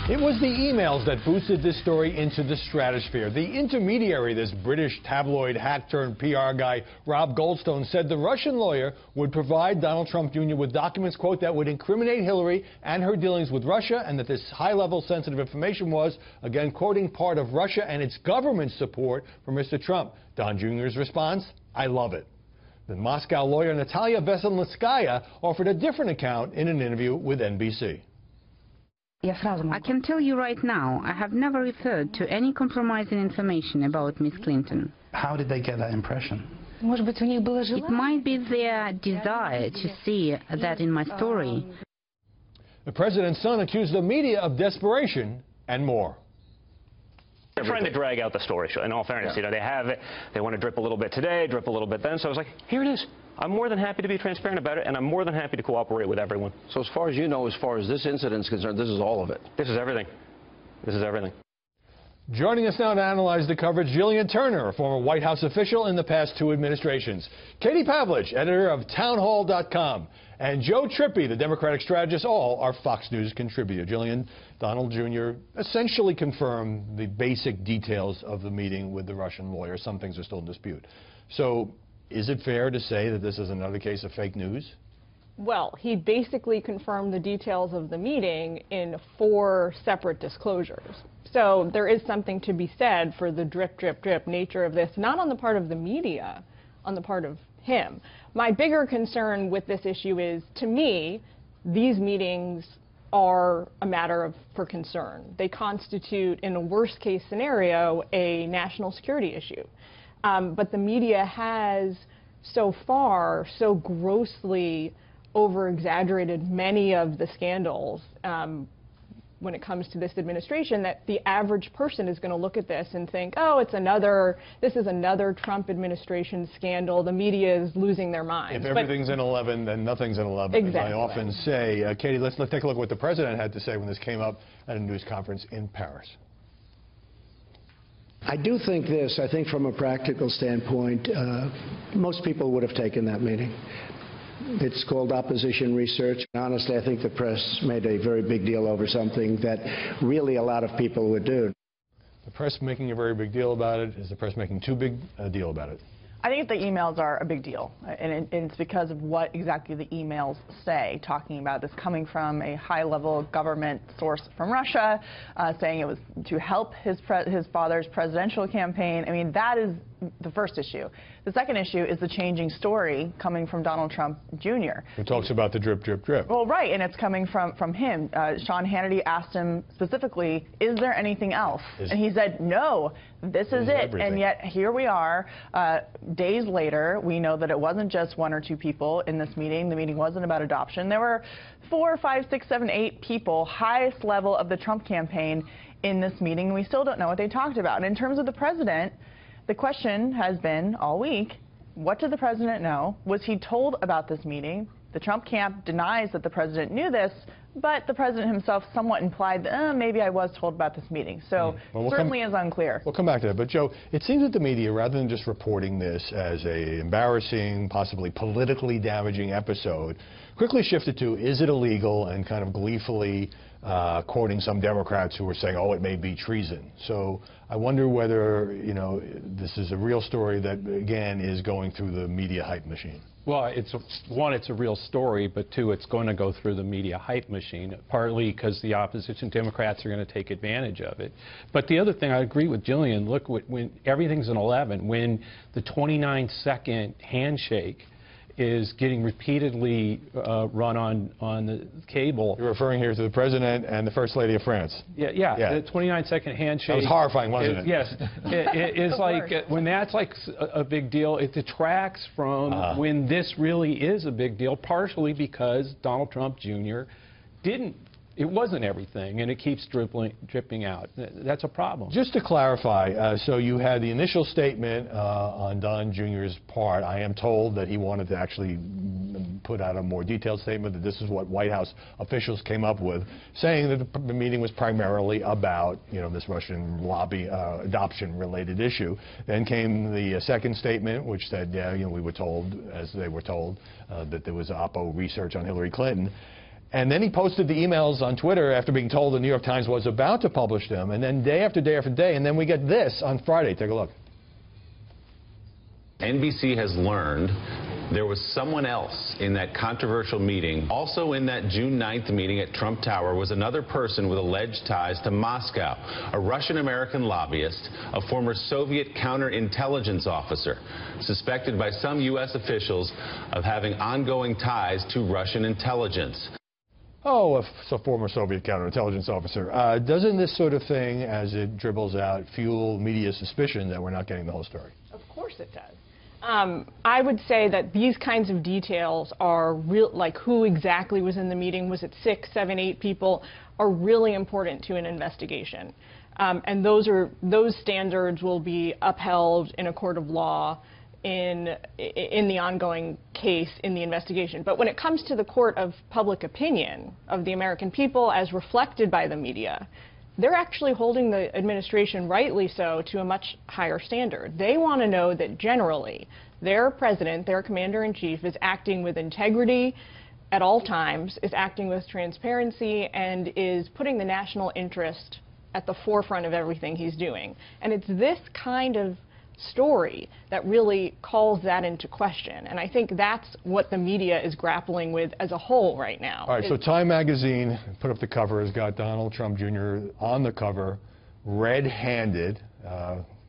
It was the emails that boosted this story into the stratosphere. The intermediary, this British tabloid hack-turned-PR guy, Rob Goldstone, said the Russian lawyer would provide Donald Trump Jr. with documents, quote, that would incriminate Hillary and her dealings with Russia, and that this high-level sensitive information was, again, quoting, part of Russia and its government's support for Mr. Trump. Don Jr.'s response, I love it. The Moscow lawyer Natalia Veselnitskaya offered a different account in an interview with NBC. I can tell you right now, I have never referred to any compromising information about Ms. Clinton. How did they get that impression? It might be their desire to see that in my story. The president's son accused the media of desperation and more. They're trying to drag out the story, in all fairness. You know, they have it, they want to drip a little bit today, drip a little bit then, so I was like, here it is. I'm more than happy to be transparent about it, and I'm more than happy to cooperate with everyone. So as far as you know, as far as this incident is concerned, this is all of it? This is everything. This is everything. Joining us now to analyze the coverage, Jillian Turner, a former White House official in the past two administrations. Katie Pavlich, editor of townhall.com. And Joe Trippi, the Democratic strategist, all are Fox News contributor. Jillian, Donald Jr. essentially confirmed the basic details of the meeting with the Russian lawyer. Some things are still in dispute. So is it fair to say that this is another case of fake news? Well, he basically confirmed the details of the meeting in 4 separate disclosures. So there is something to be said for the drip, drip, drip nature of this, not on the part of the media, on the part of him. My bigger concern with this issue is, to me, these meetings are a matter for concern. They constitute, in a worst-case scenario, a national security issue. But the media has so far so grossly over-exaggerated many of the scandals when it comes to this administration that the average person is going to look at this and think, oh, this is another Trump administration scandal. The media is losing their minds. If everything's in 11, then nothing's in 11. Exactly. As I often say. Katie, let's take a look at what the president had to say when this came up at a news conference in Paris. I do think this. I think from a practical standpoint, most people would have taken that meeting. It's called opposition research. Honestly, I think the press made a very big deal over something that really a lot of people would do. The press making a very big deal about it. Is the press making too big a deal about it? I think the emails are a big deal, and it's because of what exactly the emails say, talking about this coming from a high-level government source from Russia, saying it was to help his father's presidential campaign. I mean, that is the first issue. The second issue is the changing story coming from Donald Trump Jr. Who talks about the drip, drip, drip. Well, right, and it's coming from him. Sean Hannity asked him specifically, is there anything else? And he said, no, this is it. Everything. And yet, here we are, days later. We know that it wasn't just 1 or 2 people in this meeting. The meeting wasn't about adoption. There were 4, 5, 6, 7, 8 people, highest level of the Trump campaign in this meeting. We still don't know what they talked about. And in terms of the president, the question has been all week, what did the president know? Was he told about this meeting? The Trump camp denies that the president knew this, but the president himself somewhat implied that maybe I was told about this meeting. So certainly is unclear. We'll come back to that. But, Joe, it seems that the media, rather than just reporting this as an embarrassing, possibly politically damaging episode, quickly shifted to, is it illegal, and kind of gleefully quoting some Democrats who were saying, oh, it may be treason. So I wonder whether, you know, this is a real story that, again, is going through the media hype machine. Well, one, it's a real story, but 2, it's going to go through the media hype machine, partly because the opposition Democrats are going to take advantage of it. But the other thing, I agree with Jillian, look, when everything's in 11, when the 29-second handshake is getting repeatedly run on the cable. You're referring here to the President and the First Lady of France. Yeah. The 29-second handshake. That was horrifying, wasn't it? Yes. It's like, when that's like a big deal, it detracts from when this really is a big deal, partially because Donald Trump Jr. It wasn't everything, and it keeps dripping out. That's a problem. Just to clarify, so you had the initial statement on Don Jr.'s part. I am told that he wanted to actually put out a more detailed statement, that this is what White House officials came up with, saying that the meeting was primarily about, you know, this Russian lobby adoption-related issue. Then came the second statement, which said, yeah, you know, we were told, as they were told, that there was oppo research on Hillary Clinton. And then he posted the emails on Twitter after being told the New York Times was about to publish them. And then day after day after day. And then we get this on Friday. Take a look. NBC has learned there was someone else in that controversial meeting. Also in that June 9th meeting at Trump Tower was another person with alleged ties to Moscow, a Russian-American lobbyist, a former Soviet counterintelligence officer, suspected by some U.S. officials of having ongoing ties to Russian intelligence. Oh, a former Soviet counterintelligence officer. Doesn't this sort of thing, as it dribbles out, fuel media suspicion that we're not getting the whole story? Of course it does. I would say that these kinds of details are real, like who exactly was in the meeting, was it 6, 7, 8 people, are really important to an investigation. And those standards will be upheld in a court of law in the ongoing case, in the investigation. But when it comes to the court of public opinion of the American people as reflected by the media, they're actually holding the administration, rightly so, to a much higher standard. They want to know that generally their president, their commander-in-chief, is acting with integrity at all times, is acting with transparency, and is putting the national interest at the forefront of everything he's doing. And it's this kind of story that really calls that into question. And I think that's what the media is grappling with as a whole right now. All right, so Time magazine put up the cover, has got Donald Trump Jr. on the cover, red-handed.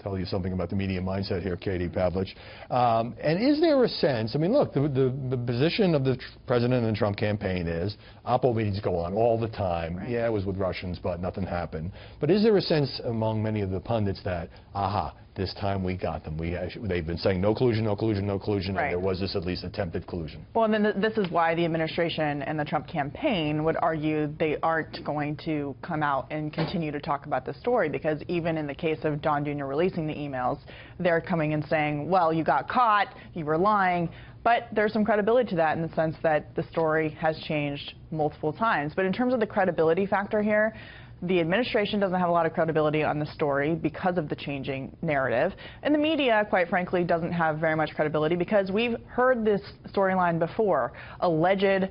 Tell you something about the media mindset here, Katie Pavlich. And is there a sense, I mean, look, the position of the president and the Trump campaign is, oppo meetings go on all the time. Right. Yeah, it was with Russians, but nothing happened. But is there a sense among many of the pundits that, aha, this time we got them. They've been saying no collusion, no collusion, no collusion, right. And there was this at least attempted collusion. Well, and then this is why the administration and the Trump campaign would argue they aren't going to come out and continue to talk about this story, because even in the case of Don Jr. releasing the emails, they're coming and saying, well, you got caught, you were lying. But there's some credibility to that in the sense that the story has changed multiple times. But in terms of the credibility factor here, the administration doesn't have a lot of credibility on the story because of the changing narrative. And the media, quite frankly, doesn't have very much credibility because we've heard this storyline before. Alleged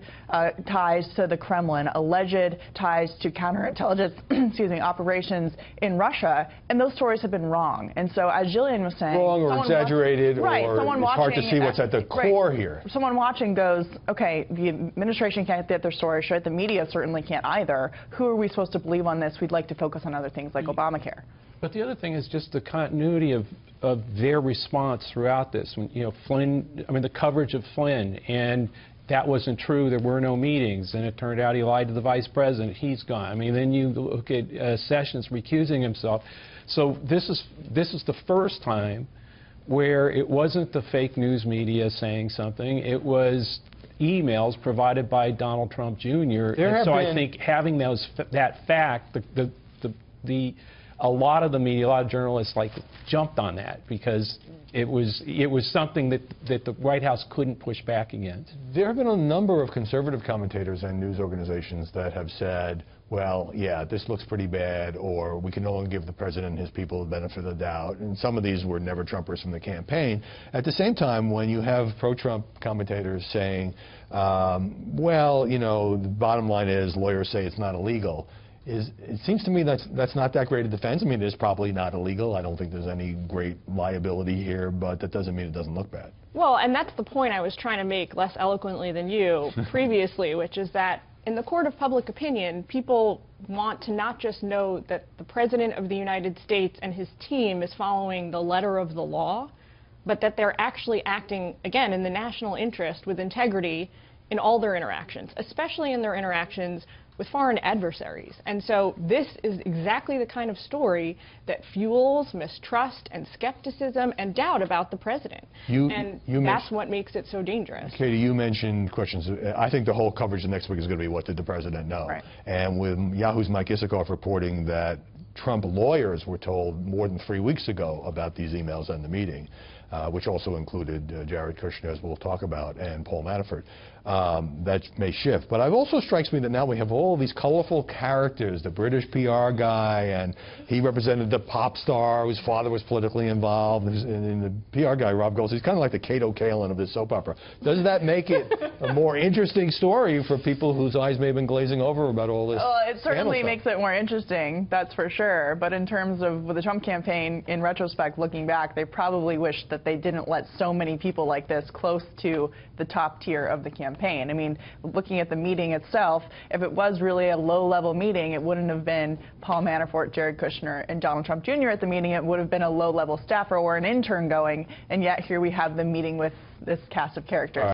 ties to the Kremlin, alleged ties to counterintelligence excuse me, operations in Russia, and those stories have been wrong. And so, as Jillian was saying, wrong or exaggerated, right, or it's hard to see what's at the core here. Someone watching goes, okay, the administration can't get their story straight, the media certainly can't either. Who are we supposed to believe on this? We'd like to focus on other things like Obamacare. But the other thing is just the continuity of their response throughout this. When, you know, Flynn, I mean, the coverage of Flynn, and that wasn't true. There were no meetings, and it turned out he lied to the vice president. He's gone. I mean, then you look at Sessions recusing himself. So this is the first time where it wasn't the fake news media saying something. It was emails provided by Donald Trump Jr. And so I think having that fact, a lot of the media, a lot of journalists jumped on that because it was something that the White House couldn't push back against. There have been a number of conservative commentators and news organizations that have said, well, yeah, this looks pretty bad, or we can no longer give the president and his people the benefit of the doubt. And some of these were never-Trumpers from the campaign. At the same time, when you have pro-Trump commentators saying, well, you know, the bottom line is lawyers say it's not illegal, it seems to me that's not that great a defense. I mean, it is probably not illegal. I don't think there's any great liability here, but that doesn't mean it doesn't look bad. Well, and that's the point I was trying to make less eloquently than you previously, which is that in the court of public opinion, people want to not just know that the President of the United States and his team is following the letter of the law, but that they're actually acting, again, in the national interest with integrity in all their interactions, especially in their interactions with foreign adversaries. And so this is exactly the kind of story that fuels mistrust and skepticism and doubt about the president. And that's what makes it so dangerous. Katie, you mentioned questions. I think the whole coverage of next week is going to be, what did the president know? Right. And with Yahoo's Mike Isikoff reporting that Trump lawyers were told more than 3 weeks ago about these emails and the meeting. which also included Jared Kushner, as we'll talk about, and Paul Manafort. That may shift. But it also strikes me that now we have all these colorful characters, the British PR guy, and he represented the pop star whose father was politically involved, and the PR guy, Rob Goldstein, he's kind of like the Kato Kalin of this soap opera. Does that make it a more interesting story for people whose eyes may have been glazing over about all this? Well, it certainly makes it more interesting, that's for sure. But in terms of the Trump campaign, in retrospect, looking back, they probably wish that they didn't let so many people like this close to the top tier of the campaign. I mean, looking at the meeting itself, if it was really a low-level meeting, it wouldn't have been Paul Manafort, Jared Kushner, and Donald Trump Jr. at the meeting. It would have been a low-level staffer or an intern going, and yet here we have them meeting with this cast of characters.